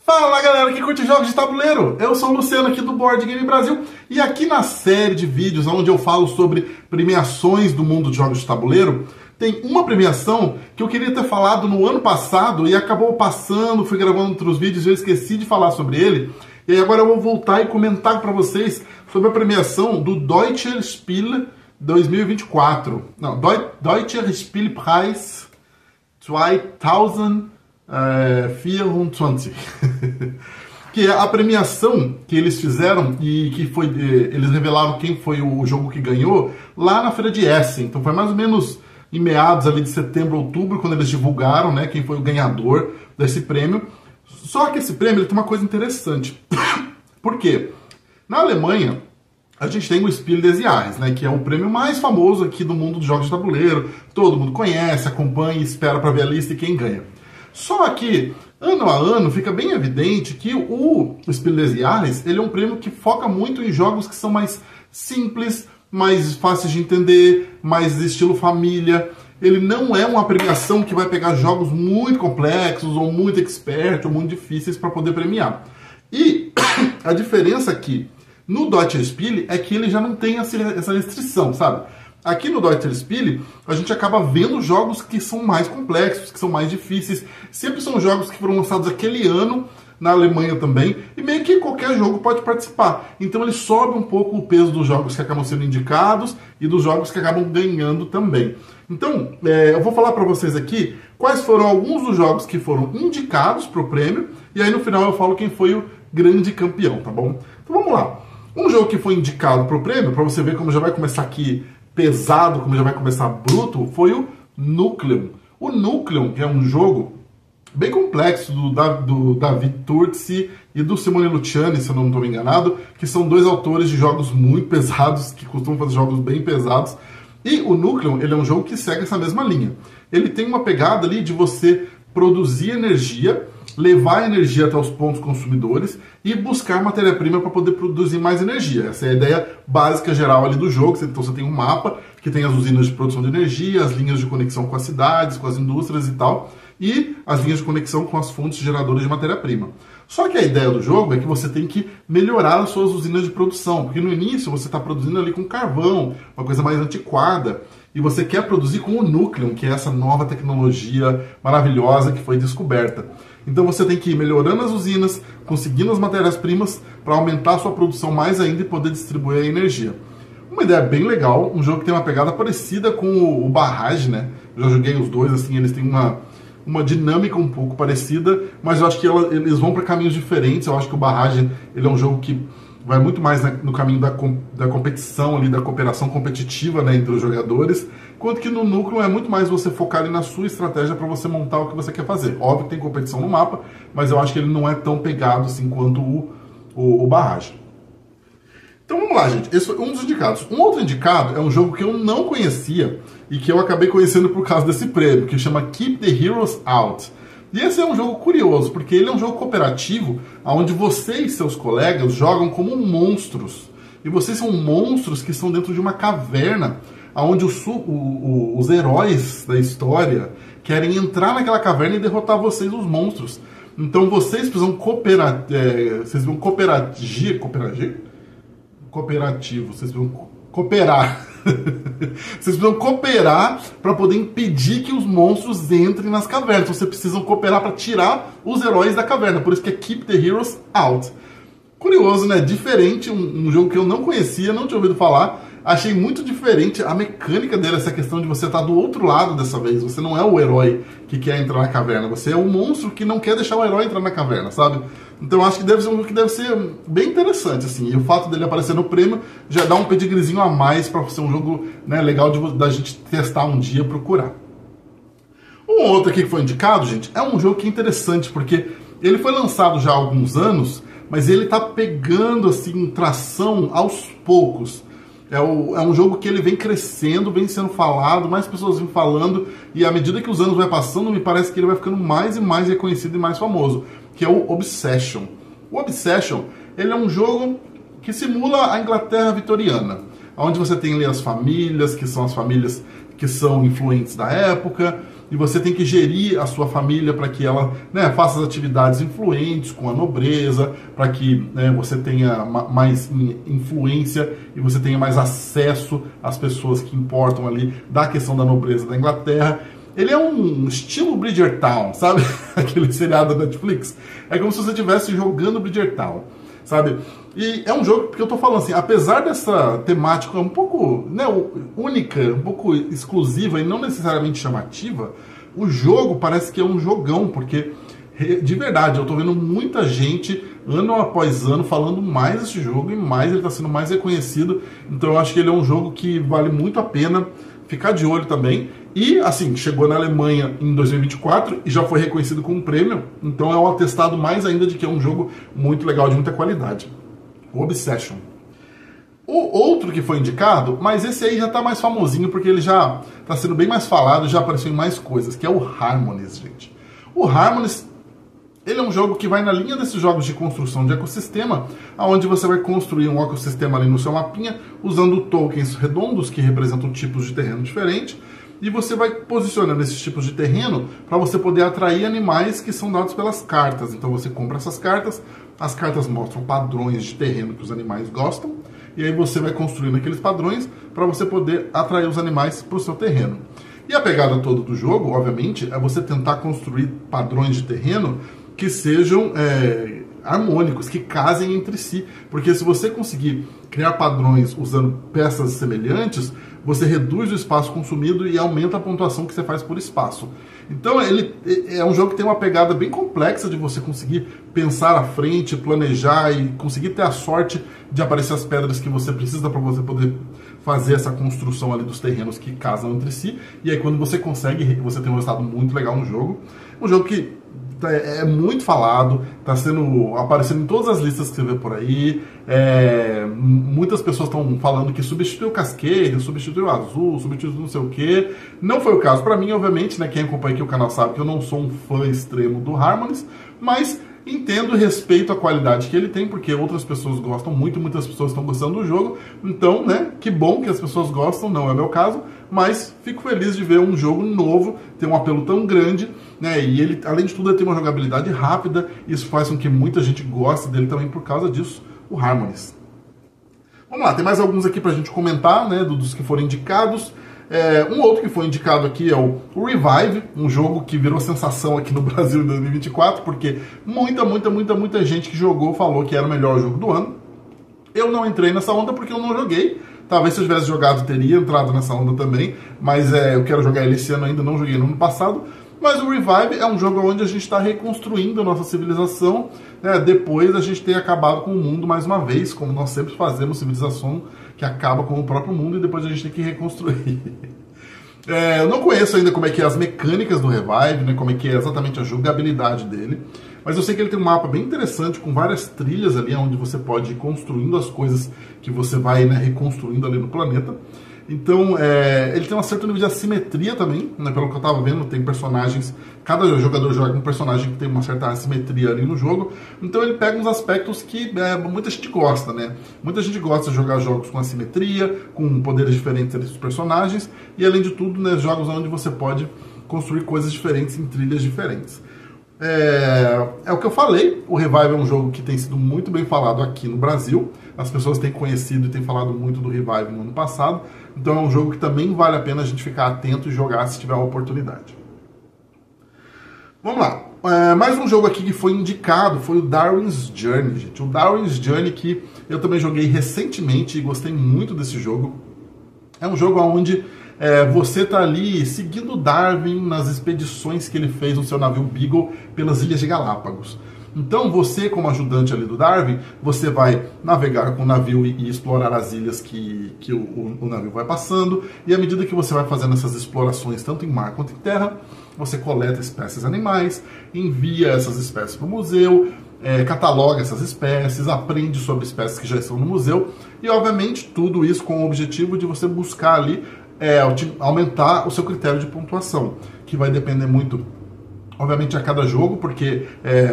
Fala galera que curte jogos de tabuleiro, eu sou o Luciano aqui do Board Game Brasil e aqui na série de vídeos onde eu falo sobre premiações do mundo de jogos de tabuleiro, tem uma premiação que eu queria ter falado no ano passado e acabou passando, fui gravando outros vídeos e eu esqueci de falar sobre ele. E aí agora eu vou voltar e comentar para vocês sobre a premiação do Deutscher Spiel 2024. Não, Deutscher Spielpreis 2024. Que é a premiação que eles fizeram e que foi, eles revelaram quem foi o jogo que ganhou lá na Feira de Essen. Então foi mais ou menos em meados ali de setembro, outubro, quando eles divulgaram, né, quem foi o ganhador desse prêmio. Só que esse prêmio ele tem uma coisa interessante. Por quê? Na Alemanha, a gente tem o Spiel des Jahres, né, que é o prêmio mais famoso aqui do mundo dos jogos de tabuleiro. Todo mundo conhece, acompanha e espera para ver a lista e quem ganha. Só que, ano a ano, fica bem evidente que o Spiel des Jahres, ele é um prêmio que foca muito em jogos que são mais simples, mais fáceis de entender, mais estilo família. Ele não é uma premiação que vai pegar jogos muito complexos, ou muito expert, ou muito difíceis para poder premiar. E a diferença aqui no Deutscher Spiel é que ele já não tem essa restrição, sabe? Aqui no Deutscher Spiel, a gente acaba vendo jogos que são mais complexos, que são mais difíceis. Sempre são jogos que foram lançados aquele ano, na Alemanha também, e meio que qualquer jogo pode participar. Então ele sobe um pouco o peso dos jogos que acabam sendo indicados e dos jogos que acabam ganhando também. Então, eu vou falar para vocês aqui quais foram alguns dos jogos que foram indicados para o prêmio, e aí no final eu falo quem foi o grande campeão, tá bom? Então vamos lá. Um jogo que foi indicado para o prêmio, para você ver como já vai começar aqui pesado, como já vai começar bruto, foi o Nucleum. O Nucleum é um jogo bem complexo do David Turczi e do Simone Luciani, se eu não estou enganado, que são dois autores de jogos muito pesados, que costumam fazer jogos bem pesados. E o Nucleum, ele é um jogo que segue essa mesma linha. Ele tem uma pegada ali de você produzir energia, levar a energia até os pontos consumidores e buscar matéria-prima para poder produzir mais energia. Essa é a ideia básica geral ali do jogo. Então você tem um mapa que tem as usinas de produção de energia, as linhas de conexão com as cidades, com as indústrias e tal, e as linhas de conexão com as fontes geradoras de matéria-prima. Só que a ideia do jogo é que você tem que melhorar as suas usinas de produção, porque no início você está produzindo ali com carvão, uma coisa mais antiquada, e você quer produzir com o Nucleum, que é essa nova tecnologia maravilhosa que foi descoberta. Então você tem que ir melhorando as usinas, conseguindo as matérias-primas para aumentar a sua produção mais ainda e poder distribuir a energia. Uma ideia bem legal, um jogo que tem uma pegada parecida com o Barrage, né? Eu já joguei os dois, assim, eles têm uma dinâmica um pouco parecida, mas eu acho que eles vão para caminhos diferentes. Eu acho que o Barrage ele é um jogo que vai muito mais no caminho da competição, ali, da cooperação competitiva, né, entre os jogadores, enquanto que no Núcleo é muito mais você focar ali na sua estratégia para você montar o que você quer fazer. Óbvio que tem competição no mapa, mas eu acho que ele não é tão pegado assim quanto o Barrage. Então vamos lá, gente. Esse foi um dos indicados. Um outro indicado é um jogo que eu não conhecia e que eu acabei conhecendo por causa desse prêmio, que chama Keep the Heroes Out. E esse é um jogo curioso, porque ele é um jogo cooperativo, onde você e seus colegas jogam como monstros. E vocês são monstros que estão dentro de uma caverna, onde os heróis da história querem entrar naquela caverna e derrotar vocês, os monstros. Então vocês precisam cooperar, vocês vão cooperativo, vocês precisam cooperar. Vocês precisam cooperar para poder impedir que os monstros entrem nas cavernas. Vocês precisam cooperar para tirar os heróis da caverna. Por isso que é Keep the Heroes Out. Curioso, né? Diferente, um jogo que eu não conhecia, não tinha ouvido falar. Achei muito diferente a mecânica dele, essa questão de você estar do outro lado dessa vez. Você não é o herói que quer entrar na caverna. Você é o monstro que não quer deixar o herói entrar na caverna, sabe? Então acho que deve ser um jogo que deve ser bem interessante, assim. E o fato dele aparecer no prêmio já dá um pedigrezinho a mais para ser um jogo, né, legal da gente testar um dia e procurar. Um outro aqui que foi indicado, gente, é um jogo que é interessante, porque ele foi lançado já há alguns anos, mas ele tá pegando, assim, tração aos poucos. É um jogo que ele vem crescendo, vem sendo falado, mais pessoas vêm falando, e à medida que os anos vai passando, me parece que ele vai ficando mais e mais reconhecido e mais famoso, que é o Obsession. O Obsession, ele é um jogo que simula a Inglaterra vitoriana, onde você tem ali as famílias, que são as famílias que são influentes da época, e você tem que gerir a sua família para que ela, né, faça as atividades influentes com a nobreza, para que, né, você tenha mais influência e você tenha mais acesso às pessoas que importam ali da questão da nobreza da Inglaterra. Ele é um estilo Bridgerton, sabe? Aquele seriado da Netflix. É como se você estivesse jogando Bridgerton, sabe? E é um jogo que eu tô falando assim, apesar dessa temática um pouco, né, única, um pouco exclusiva e não necessariamente chamativa, o jogo parece que é um jogão, porque de verdade eu tô vendo muita gente ano após ano falando mais desse jogo e mais ele tá sendo mais reconhecido. Então eu acho que ele é um jogo que vale muito a pena ficar de olho também. E, assim, chegou na Alemanha em 2024 e já foi reconhecido com um prêmio. Então é um atestado mais ainda de que é um jogo muito legal, de muita qualidade. O Obsession. O outro que foi indicado, mas esse aí já tá mais famosinho porque ele já tá sendo bem mais falado, já apareceu em mais coisas, que é o Harmonies, gente. O Harmonies, ele é um jogo que vai na linha desses jogos de construção de ecossistema, onde você vai construir um ecossistema ali no seu mapinha, usando tokens redondos que representam tipos de terreno diferentes, e você vai posicionando esses tipos de terreno para você poder atrair animais que são dados pelas cartas. Então você compra essas cartas, as cartas mostram padrões de terreno que os animais gostam, e aí você vai construindo aqueles padrões para você poder atrair os animais para o seu terreno. E a pegada toda do jogo, obviamente, é você tentar construir padrões de terreno que sejam harmônicos, que casem entre si. Porque se você conseguir criar padrões usando peças semelhantes, você reduz o espaço consumido e aumenta a pontuação que você faz por espaço. Então ele é um jogo que tem uma pegada bem complexa de você conseguir pensar à frente, planejar e conseguir ter a sorte de aparecer as pedras que você precisa para você poder fazer essa construção ali dos terrenos que casam entre si. E aí quando você consegue, você tem um resultado muito legal no jogo. Um jogo que é muito falado, está aparecendo em todas as listas que você vê por aí. Muitas pessoas estão falando que substituiu o Cascade, substituiu o Azul, substituiu não sei o que. Não foi o caso para mim, obviamente, né? Quem acompanha aqui o canal sabe que eu não sou um fã extremo do Harmonies, mas entendo e respeito a qualidade que ele tem, porque outras pessoas gostam muito, muitas pessoas estão gostando do jogo. Então, né, que bom que as pessoas gostam, não é meu caso, mas fico feliz de ver um jogo novo, ter um apelo tão grande, né, e ele, além de tudo, ele tem uma jogabilidade rápida, isso faz com que muita gente goste dele também por causa disso, o Harmonies. Vamos lá, tem mais alguns aqui pra gente comentar, né, dos que foram indicados. Um outro que foi indicado aqui é o Revive, um jogo que virou sensação aqui no Brasil em 2024, porque muita gente que jogou falou que era o melhor jogo do ano. Eu não entrei nessa onda porque eu não joguei. Talvez se eu tivesse jogado teria entrado nessa onda também, mas eu quero jogar ele esse ano ainda, não joguei no ano passado. Mas o Revive é um jogo onde a gente está reconstruindo a nossa civilização, né, depois a gente ter acabado com o mundo mais uma vez, como nós sempre fazemos, civilização que acaba com o próprio mundo e depois a gente tem que reconstruir. Eu não conheço ainda como é que é as mecânicas do Revive, né, como é que é exatamente a jogabilidade dele, mas eu sei que ele tem um mapa bem interessante, com várias trilhas ali, onde você pode ir construindo as coisas que você vai, né, reconstruindo ali no planeta. Então, ele tem um certo nível de assimetria também, né, pelo que eu estava vendo, tem personagens, cada jogador joga com um personagem que tem uma certa assimetria ali no jogo, então ele pega uns aspectos que muita gente gosta, né? Muita gente gosta de jogar jogos com assimetria, com poderes diferentes entre os personagens, e além de tudo, né, jogos onde você pode construir coisas diferentes em trilhas diferentes. É o que eu falei, o Revive é um jogo que tem sido muito bem falado aqui no Brasil, as pessoas têm conhecido e têm falado muito do Revive no ano passado, então é um jogo que também vale a pena a gente ficar atento e jogar se tiver a oportunidade. Vamos lá, mais um jogo aqui que foi indicado foi o Darwin's Journey, gente. O Darwin's Journey que eu também joguei recentemente e gostei muito desse jogo. É um jogo onde você está ali seguindo Darwin nas expedições que ele fez no seu navio Beagle pelas Ilhas de Galápagos. Então você, como ajudante ali do Darwin, você vai navegar com o navio e explorar as ilhas que o navio vai passando, e à medida que você vai fazendo essas explorações, tanto em mar quanto em terra, você coleta espécies animais, envia essas espécies para o museu, cataloga essas espécies, aprende sobre espécies que já estão no museu, e obviamente tudo isso com o objetivo de você buscar ali aumentar o seu critério de pontuação, que vai depender muito obviamente a cada jogo, porque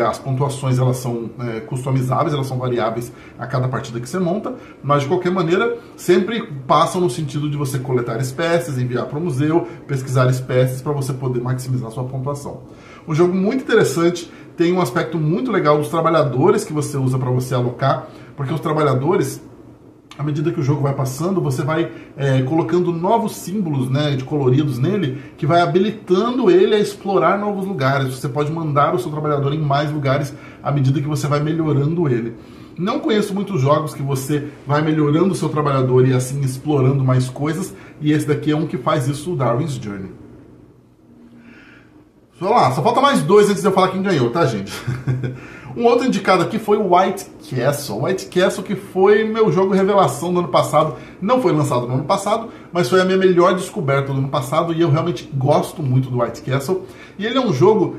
as pontuações elas são customizáveis, elas são variáveis a cada partida que você monta, mas de qualquer maneira sempre passam no sentido de você coletar espécies, enviar para o museu, pesquisar espécies para você poder maximizar a sua pontuação. Um jogo muito interessante, tem um aspecto muito legal dos trabalhadores que você usa para você alocar, porque os trabalhadores, à medida que o jogo vai passando, você vai colocando novos símbolos, né, de coloridos nele, que vai habilitando ele a explorar novos lugares. Você pode mandar o seu trabalhador em mais lugares à medida que você vai melhorando ele. Não conheço muitos jogos que você vai melhorando o seu trabalhador e assim explorando mais coisas, e esse daqui é um que faz isso, o Darwin's Journey. Só falta mais 2 antes de eu falar quem ganhou, tá, gente? Um outro indicado aqui foi o White Castle. White Castle, que foi meu jogo revelação do ano passado. Não foi lançado no ano passado, mas foi a minha melhor descoberta do ano passado e eu realmente gosto muito do White Castle. E ele é um jogo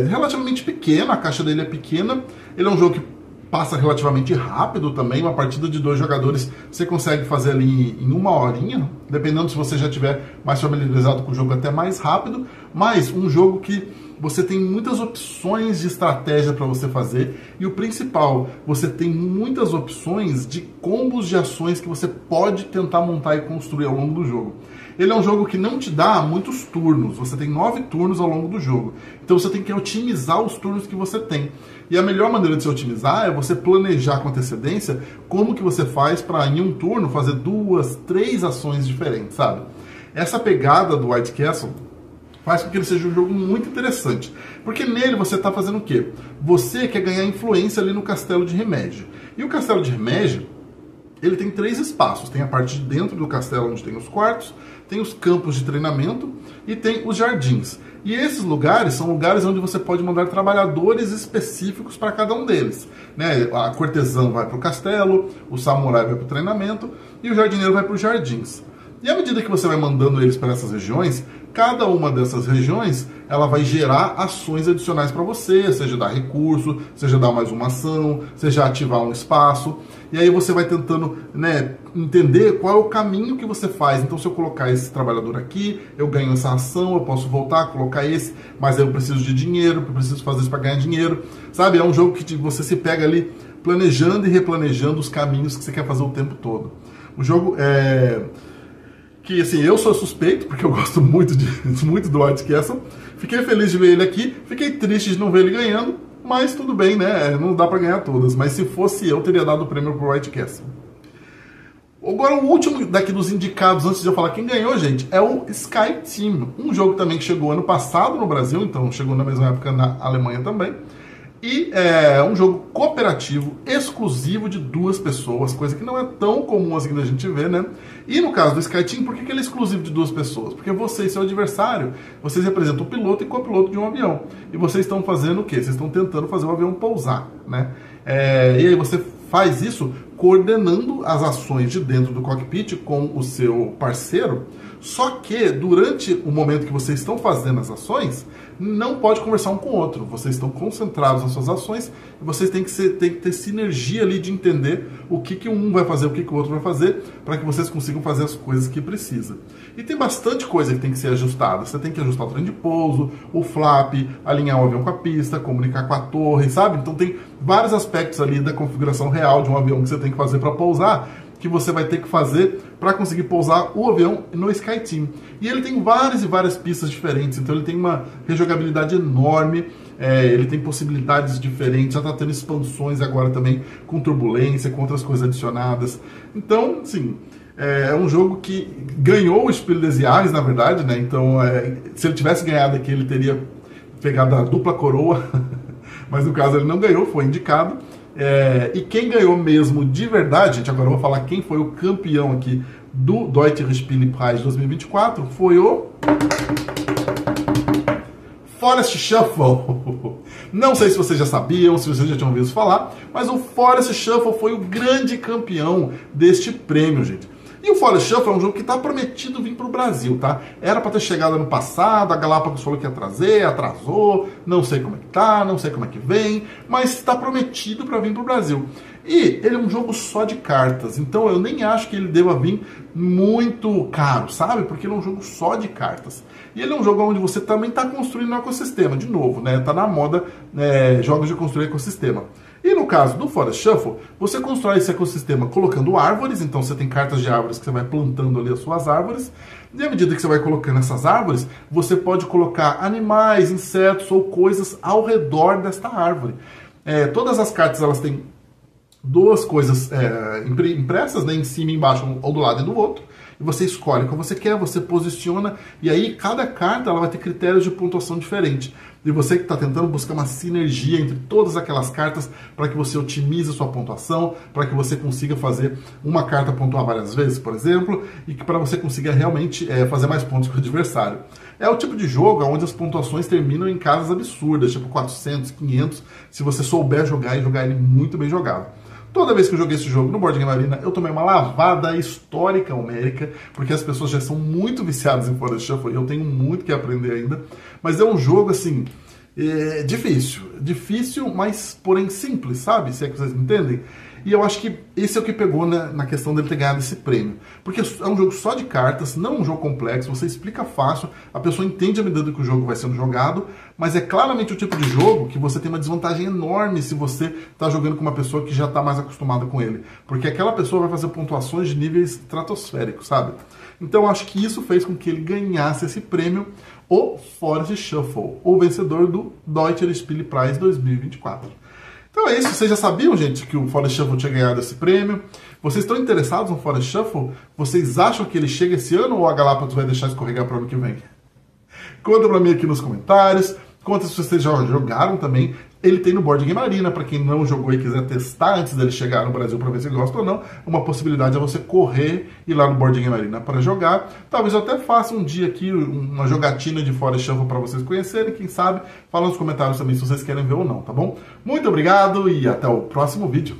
relativamente pequeno, a caixa dele é pequena. Ele é um jogo que passa relativamente rápido também. Uma partida de 2 jogadores você consegue fazer ali em 1 horinha, dependendo se você já estiver mais familiarizado com o jogo, até mais rápido. Mas um jogo que você tem muitas opções de estratégia para você fazer e o principal, você tem muitas opções de combos de ações que você pode tentar montar e construir ao longo do jogo. Ele é um jogo que não te dá muitos turnos, você tem 9 turnos ao longo do jogo. Então você tem que otimizar os turnos que você tem. E a melhor maneira de se otimizar é você planejar com antecedência como que você faz para em um turno fazer 2, 3 ações diferentes, sabe? Essa pegada do White Castle faz com que ele seja um jogo muito interessante. Porque nele você está fazendo o quê? Você quer ganhar influência ali no Castelo de Remédio. E o Castelo de Remédio, ele tem 3 espaços. Tem a parte de dentro do castelo, onde tem os quartos, tem os campos de treinamento e tem os jardins. E esses lugares são lugares onde você pode mandar trabalhadores específicos para cada um deles, né? A cortesã vai para o castelo, o samurai vai para o treinamento e o jardineiro vai para os jardins. E à medida que você vai mandando eles para essas regiões, cada uma dessas regiões ela vai gerar ações adicionais para você, seja dar recurso, seja dar mais uma ação, seja ativar um espaço. E aí você vai tentando, né, entender qual é o caminho que você faz. Então, se eu colocar esse trabalhador aqui, eu ganho essa ação, eu posso voltar, colocar esse, mas aí eu preciso de dinheiro, eu preciso fazer isso para ganhar dinheiro. Sabe, é um jogo que você se pega ali planejando e replanejando os caminhos que você quer fazer o tempo todo. O jogo que, assim, eu sou suspeito, porque eu gosto muito do White Castle. Fiquei feliz de ver ele aqui, fiquei triste de não ver ele ganhando, mas tudo bem, né? Não dá pra ganhar todas. Mas se fosse eu, teria dado o prêmio pro White Castle. Agora, o último daqui dos indicados, antes de eu falar quem ganhou, gente, é o Sky Team. Um jogo também que chegou ano passado no Brasil, então chegou na mesma época na Alemanha também. E é um jogo cooperativo, exclusivo de 2 pessoas, coisa que não é tão comum assim da gente ver, né? E no caso do Sky Team, por que ele é exclusivo de 2 pessoas? Porque você e seu adversário, vocês representam o piloto e copiloto de um avião. E vocês estão fazendo o quê? Vocês estão tentando fazer o avião pousar, né? E aí você faz isso coordenando as ações de dentro do cockpit com o seu parceiro, só que durante o momento que vocês estão fazendo as ações, não pode conversar um com o outro. Vocês estão concentrados nas suas ações e vocês têm que ter sinergia ali de entender o que um vai fazer, o que o outro vai fazer, para que vocês consigam fazer as coisas que precisa. E tem bastante coisa que tem que ser ajustada. Você tem que ajustar o trem de pouso, o flap, alinhar o avião com a pista, comunicar com a torre, sabe? Então tem vários aspectos ali da configuração real de um avião que você tem que fazer para pousar, que você vai ter que fazer para conseguir pousar o avião no Sky Team. E ele tem várias e várias pistas diferentes, então ele tem uma rejogabilidade enorme, ele tem possibilidades diferentes, já está tendo expansões agora também com turbulência, com outras coisas adicionadas. Então, sim, é um jogo que ganhou o Spiel des Jahres, na verdade, né? Então, se ele tivesse ganhado aqui, ele teria pegado a dupla coroa, mas no caso ele não ganhou, foi indicado. E quem ganhou mesmo de verdade, gente, agora eu vou falar quem foi o campeão aqui do Deutscher Spielepreis 2024, foi o Forest Shuffle. Não sei se vocês já sabiam, se vocês já tinham ouvido falar, mas o Forest Shuffle foi o grande campeão deste prêmio, gente. E o Forest Shuffle é um jogo que está prometido vir para o Brasil, tá? Era para ter chegado ano passado, a Galápagos falou que ia trazer, atrasou, não sei como é que tá, não sei como é que vem, mas está prometido para vir para o Brasil. E ele é um jogo só de cartas, então eu nem acho que ele deva vir muito caro, sabe? Porque ele é um jogo só de cartas. E ele é um jogo onde você também está construindo um ecossistema, de novo, né? Tá na moda jogos de construir ecossistema. E no caso do Forest Shuffle, você constrói esse ecossistema colocando árvores, então você tem cartas de árvores que você vai plantando ali as suas árvores, e à medida que você vai colocando essas árvores, você pode colocar animais, insetos ou coisas ao redor desta árvore. Todas as cartas elas têm duas coisas impressas, né, em cima e embaixo, ou do lado e do outro, e você escolhe o que você quer, você posiciona, e aí cada carta ela vai ter critérios de pontuação diferente. E você que está tentando buscar uma sinergia entre todas aquelas cartas para que você otimize a sua pontuação, para que você consiga fazer uma carta pontuar várias vezes, por exemplo, e que para você consiga realmente fazer mais pontos que o adversário. É o tipo de jogo onde as pontuações terminam em casas absurdas, tipo 400, 500, se você souber jogar e jogar ele muito bem jogado. Toda vez que eu joguei esse jogo no Board Game Arena, eu tomei uma lavada histórica homérica, porque as pessoas já são muito viciadas em Forest Shuffle e eu tenho muito que aprender ainda. Mas é um jogo, assim, difícil. Difícil, mas porém simples, sabe? Se é que vocês entendem. E eu acho que esse é o que pegou na questão dele ter ganhado esse prêmio. Porque é um jogo só de cartas, não um jogo complexo, você explica fácil, a pessoa entende à medida que o jogo vai sendo jogado, mas é claramente o tipo de jogo que você tem uma desvantagem enorme se você está jogando com uma pessoa que já está mais acostumada com ele. Porque aquela pessoa vai fazer pontuações de níveis estratosféricos, sabe? Então eu acho que isso fez com que ele ganhasse esse prêmio, o Forest Shuffle, o vencedor do Deutscher Spielepreis 2024. Então é isso, vocês já sabiam, gente, que o Forest Shuffle tinha ganhado esse prêmio? Vocês estão interessados no Forest Shuffle? Vocês acham que ele chega esse ano ou a Galápagos vai deixar escorregar para o ano que vem? Conta pra mim aqui nos comentários, conta se vocês já jogaram também. Ele tem no Board Game Arena, para quem não jogou e quiser testar antes dele chegar no Brasil para ver se gosta ou não, uma possibilidade é você correr e ir lá no Board Game Arena para jogar. Talvez eu até faça um dia aqui uma jogatina de Forest Shuffle para vocês conhecerem, quem sabe, fala nos comentários também se vocês querem ver ou não, tá bom? Muito obrigado e até o próximo vídeo.